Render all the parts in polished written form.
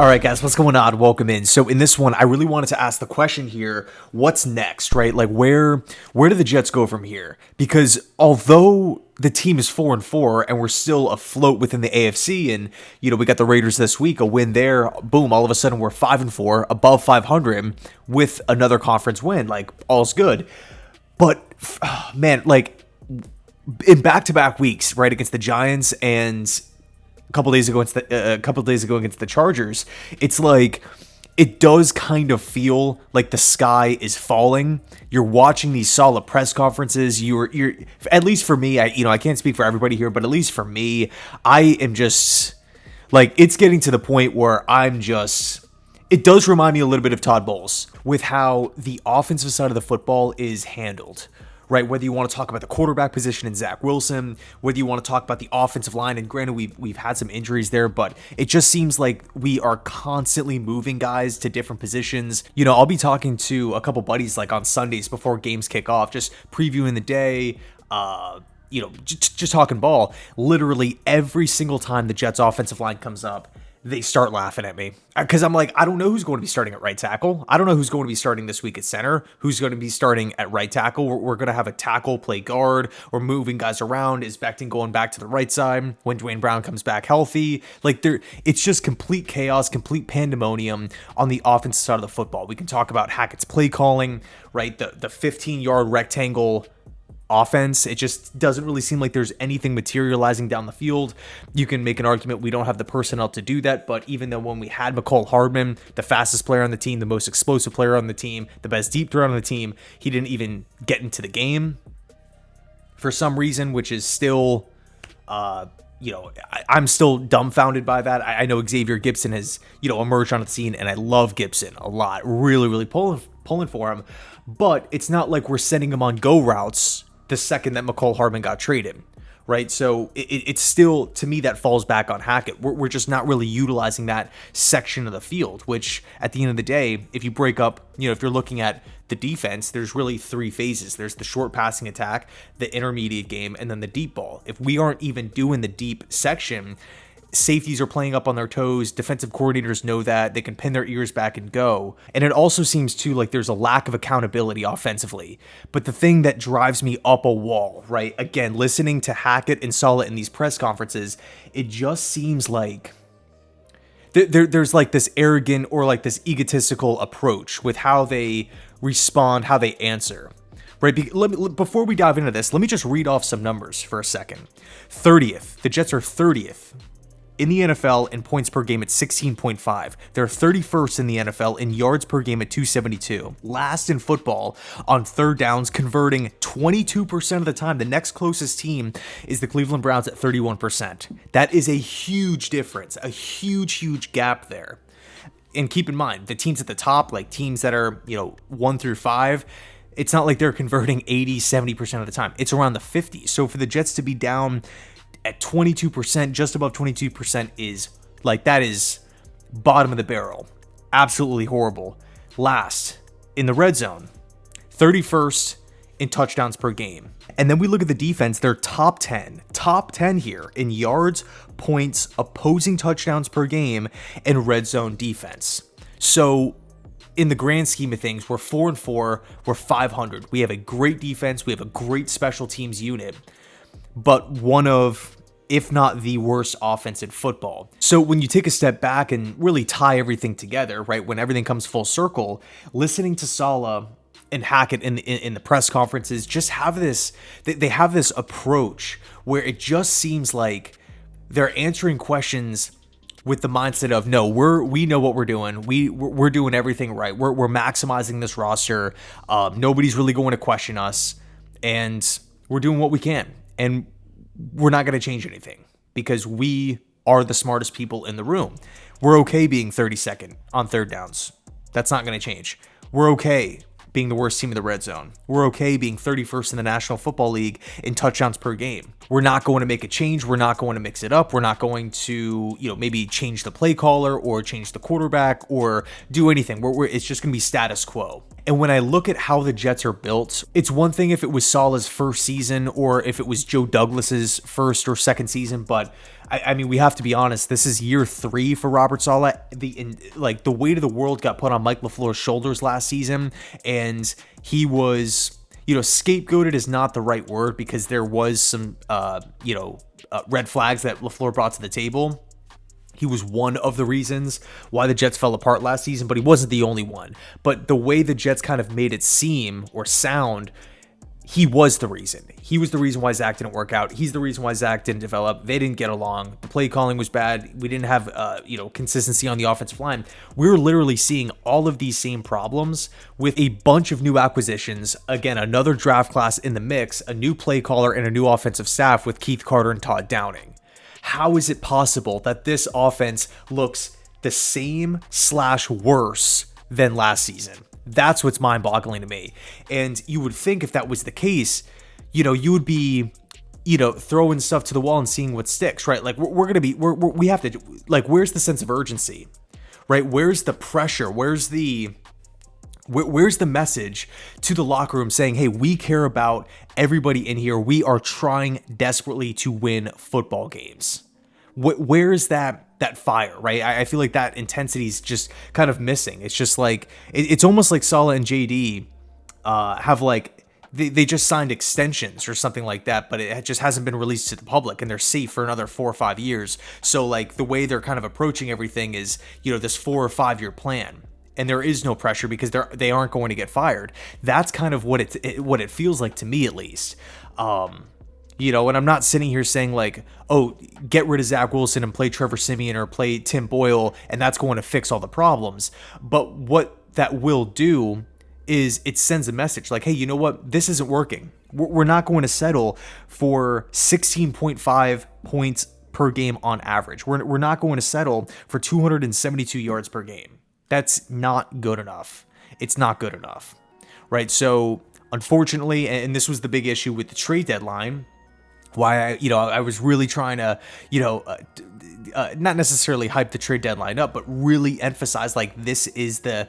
All right, guys, what's going on? Welcome in. So in this one, I really wanted to ask the question here, what's next, right? Like where do the Jets go from here? Because although the team is 4-4 and we're still afloat within the AFC, and we got the Raiders this week, a win there, boom, all of a sudden we're 5-4, above 500 with another conference win. Like all's good. But man, like in back-to-back weeks, right, against the Giants and a couple days ago against the Chargers, it's like it does kind of feel like the sky is falling. You're watching these Saleh press conferences. You're at least for me, I can't speak for everybody here, but at least for me, I am just like, it's getting to the point where it does remind me a little bit of Todd Bowles with how the offensive side of the football is handled. Right, whether you want to talk about the quarterback position in Zach Wilson, whether you want to talk about the offensive line, and granted we've had some injuries there, but it just seems like we are constantly moving guys to different positions. I'll be talking to a couple buddies like on Sundays before games kick off, just previewing the day, just talking ball. Literally every single time the Jets offensive line comes up, they start laughing at me because I'm like, I don't know who's going to be starting at right tackle. I don't know who's going to be starting this week at center, who's going to be starting at right tackle. We're going to have a tackle play guard. We're moving guys around. Is Becton going back to the right side when Dwayne Brown comes back healthy? Like it's just complete chaos, complete pandemonium on the offensive side of the football. We can talk about Hackett's play calling, right? The 15-yard rectangle offense. It just doesn't really seem like there's anything materializing down the field. You can make an argument we don't have the personnel to do that, but even though when we had McCall Hardman, the fastest player on the team, the most explosive player on the team, the best deep threat on the team, he didn't even get into the game for some reason, which is still, I'm still dumbfounded by that. I know Xavier Gipson has, emerged on the scene, and I love Gipson a lot. Really, really pulling for him, but it's not like we're sending him on go routes the second that McCall Hardman got traded, right? So it's still, to me, that falls back on Hackett. We're just not really utilizing that section of the field, which at the end of the day, if you break up, if you're looking at the defense, there's really three phases. There's the short passing attack, the intermediate game, and then the deep ball. If we aren't even doing the deep section, safeties are playing up on their toes. Defensive coordinators know that. They can pin their ears back and go. And it also seems too like there's a lack of accountability offensively. But the thing that drives me up a wall, right? Again, listening to Hackett and Saleh in these press conferences, it just seems like there's like this arrogant or like this egotistical approach with how they respond, how they answer. Right, before we dive into this, let me just read off some numbers for a second. 30th. The Jets are 30th in the NFL in points per game at 16.5. They're 31st in the NFL in yards per game at 272. Last in football on third downs, converting 22% of the time. The next closest team is the Cleveland Browns at 31%. That is a huge difference, a huge gap there. And keep in mind, the teams at the top, like teams that are, 1 through 5, it's not like they're converting 80, 70% of the time. It's around the 50s. So for the Jets to be down at 22%, just above 22% is like, that is bottom of the barrel. Absolutely horrible. Last in the red zone, 31st in touchdowns per game. And then we look at the defense, they're top 10 here in yards, points, opposing touchdowns per game, and red zone defense. So in the grand scheme of things, we're 4-4, we're 500. We have a great defense, we have a great special teams unit, but one of, if not the worst offense in football. So when you take a step back and really tie everything together, right, when everything comes full circle, listening to Saleh and Hackett in the press conferences just have this, they have this approach where it just seems like they're answering questions with the mindset of, no, we know what we're doing. We're doing everything right. We're maximizing this roster. Nobody's really going to question us, and we're doing what we can. And we're not going to change anything because we are the smartest people in the room. We're okay being 32nd on third downs. That's not going to change. We're okay being the worst team in the red zone. We're okay being 31st in the National Football League in touchdowns per game. we're not going to make a change. We're not going to mix it up. We're not going to, maybe change the play caller or change the quarterback or do anything. It's just going to be status quo. And when I look at how the Jets are built, it's one thing if it was Saleh's first season or if it was Joe Douglas's first or second season, but I mean, we have to be honest. This is year 3 for Robert Saleh. The weight of the world got put on Mike LaFleur's shoulders last season, and he was, scapegoated is not the right word because there was some, red flags that LaFleur brought to the table. He was one of the reasons why the Jets fell apart last season, but he wasn't the only one. But the way the Jets kind of made it seem or sound, he was the reason. He was the reason why Zach didn't work out. He's the reason why Zach didn't develop. They didn't get along. The play calling was bad. We didn't have, consistency on the offensive line. We were literally seeing all of these same problems with a bunch of new acquisitions. Again, another draft class in the mix, a new play caller, and a new offensive staff with Keith Carter and Todd Downing. How is it possible that this offense looks the same / worse than last season? That's what's mind-boggling to me. And you would think if that was the case, you would be, throwing stuff to the wall and seeing what sticks, right? Like we have to, like, where's the sense of urgency, right? Where's the pressure? Where's the message to the locker room saying, hey, we care about everybody in here. We are trying desperately to win football games. Where's that fire, right? I feel like that intensity is just kind of missing. It's just like, it's almost like Saleh and JD have like, they just signed extensions or something like that, but it just hasn't been released to the public and they're safe for another 4 or 5 years. So like the way they're kind of approaching everything is, this 4 or 5 year plan. And there is no pressure because they aren't going to get fired. That's kind of what it feels like to me, at least. And I'm not sitting here saying like, oh, get rid of Zach Wilson and play Trevor Siemian or play Tim Boyle, and that's going to fix all the problems. But what that will do is it sends a message like, hey, you know what? This isn't working. We're not going to settle for 16.5 points per game on average. We're not going to settle for 272 yards per game. That's not good enough. It's not good enough, right? So unfortunately, and this was the big issue with the trade deadline, why I was really trying to, not necessarily hype the trade deadline up, but really emphasize like this is the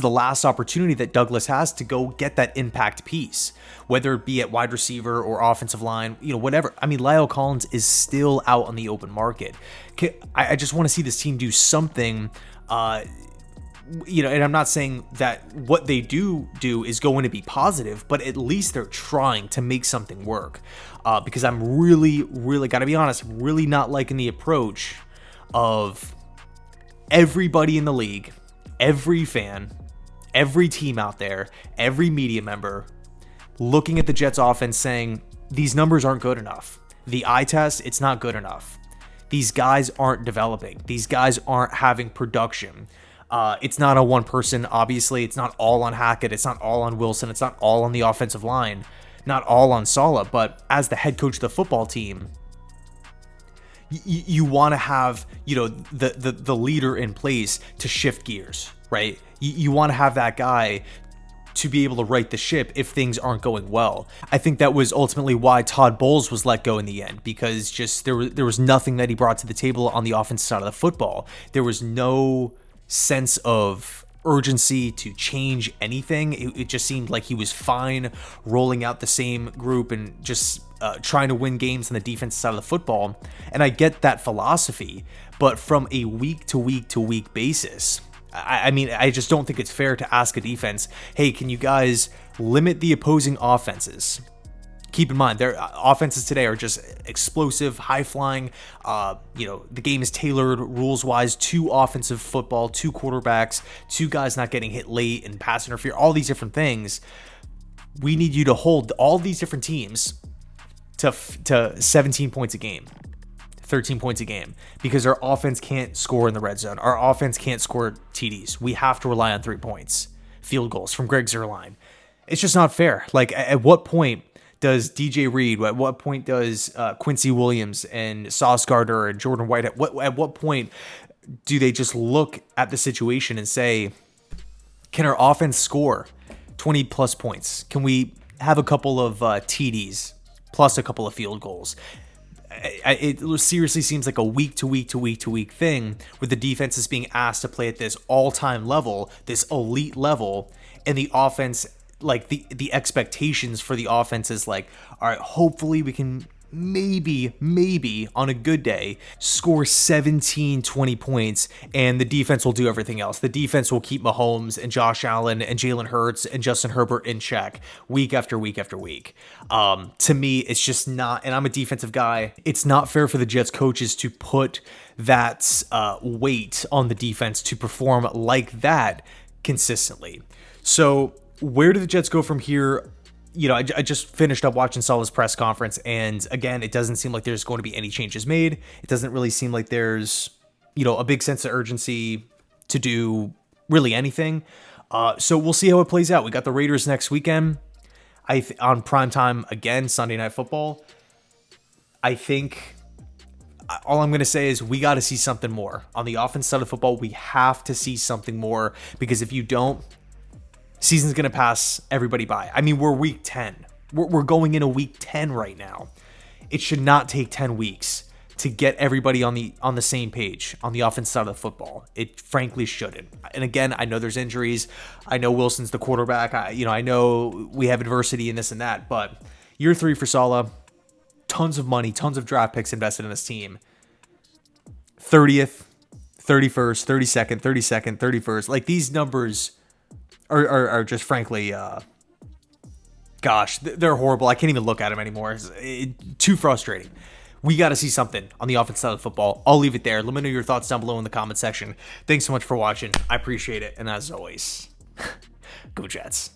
last opportunity that Douglas has to go get that impact piece, whether it be at wide receiver or offensive line, whatever. I mean, La'el Collins is still out on the open market. I just want to see this team do something. And I'm not saying that what they do is going to be positive, but at least they're trying to make something work. Because I'm really, gotta be honest, really not liking the approach of everybody in the league, every fan, every team out there, every media member looking at the Jets offense saying, these numbers aren't good enough. The eye test, it's not good enough. These guys aren't developing. These guys aren't having production. It's not on one person, obviously. It's not all on Hackett. It's not all on Wilson. It's not all on the offensive line. Not all on Saleh. But as the head coach of the football team, you want to have, the leader in place to shift gears, right? You want to have that guy to be able to right the ship if things aren't going well. I think that was ultimately why Todd Bowles was let go in the end, because just there was nothing that he brought to the table on the offensive side of the football. There was no sense of urgency to change anything. It just seemed like he was fine rolling out the same group and just trying to win games on the defensive side of the football. And I get that philosophy, but from a week to week basis, I mean, I just don't think it's fair to ask a defense, hey, can you guys limit the opposing offenses? Keep in mind, their offenses today are just explosive, high-flying. The game is tailored rules-wise to offensive football, 2 quarterbacks, 2 guys not getting hit late and pass interference, all these different things. We need you to hold all these different teams to 17 points a game, 13 points a game, because our offense can't score in the red zone. Our offense can't score TDs. We have to rely on 3 points, field goals from Greg Zuerlein. It's just not fair. Like, at what point does DJ Reed, at what point does Quincy Williams and Sauce Gardner and Jordan White, at what point do they just look at the situation and say, can our offense score 20 plus points? Can we have a couple of TDs, plus a couple of field goals. It seriously seems like a week to week thing where the defense is being asked to play at this all-time level, this elite level, and the offense, like the expectations for the offense is like, all right, hopefully we can maybe on a good day score 17-20 points, and the defense will do everything else. The defense will keep Mahomes and Josh Allen and Jalen Hurts and Justin Herbert in check week after week after week. To me, it's just not, and I'm a defensive guy, it's not fair for the Jets coaches to put that weight on the defense to perform like that consistently. So where do the Jets go from here? You know, I just finished up watching Saleh's press conference, and again, it doesn't seem like there's going to be any changes made. It doesn't really seem like there's, you know, a big sense of urgency to do really anything. So we'll see how it plays out. We got the Raiders next weekend on primetime again, Sunday Night Football. I think all I'm going to say is we got to see something more. On the offense side of football, we have to see something more, because if you don't, season's going to pass everybody by. I mean, we're week 10. We're going in a week 10 right now. It should not take 10 weeks to get everybody on the same page on the offense side of the football. It frankly shouldn't. And again, I know there's injuries. I know Wilson's the quarterback. I know we have adversity in this and that, but year 3 for Saleh, tons of money, tons of draft picks invested in this team. 30th, 31st, 32nd, 31st. Like, these numbers are just frankly, gosh, they're horrible. I can't even look at them anymore. It's too frustrating. We got to see something on the offense side of football. I'll leave it there. Let me know your thoughts down below in the comment section. Thanks so much for watching. I appreciate it. And as always, go Jets.